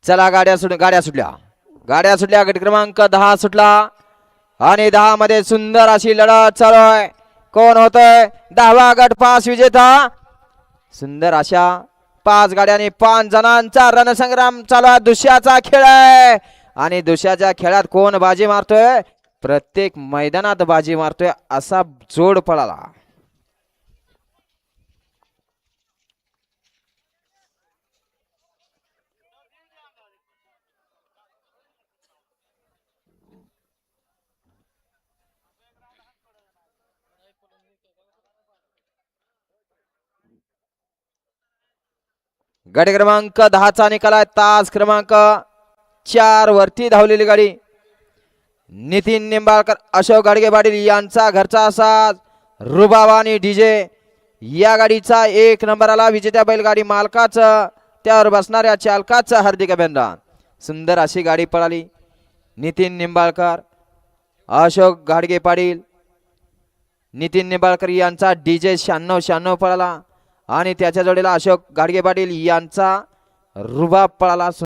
चला गाड्या सुटल्या गट क्रमांक 10 सुटला आणि 10 मध्ये सुंदर अशी लढत चालू आहे. कोण होतोय 10वा गट पास विजेता. सुंदर अशा 5 गाड्यांनी 5 जणांचा रणसंग्राम चालू आहे. दुसऱ्याचा खेळ आहे आणि दुसऱ्याच्या खेळात कोण बाजी मारतोय. प्रत्येक मैदानात बाजी मारतोय असा जोड पळाला. गट क्रमांक 10चा निकाल आहे. तास क्रमांक 4 वरती धावलेली गाडी नितीन निंबाळकर अशोक गाडगे पाटील यांचा घरचा असा रुबाब आणि डीजे. या गाडीचा 1 नंबर आला. विजेत्या बैलगाडी मालकाचं त्यावर बसणाऱ्या चालकाचं हार्दिक अभिनंदन. सुंदर अशी गाडी पळाली. नितीन निंबाळकर अशोक गाडगे पाटील नितीन निंबाळकर यांचा डीजे 96 पळाला आणि त्याच्या जोडीला अशोक गाडगे पाटील यांचा रुबाब पळाला.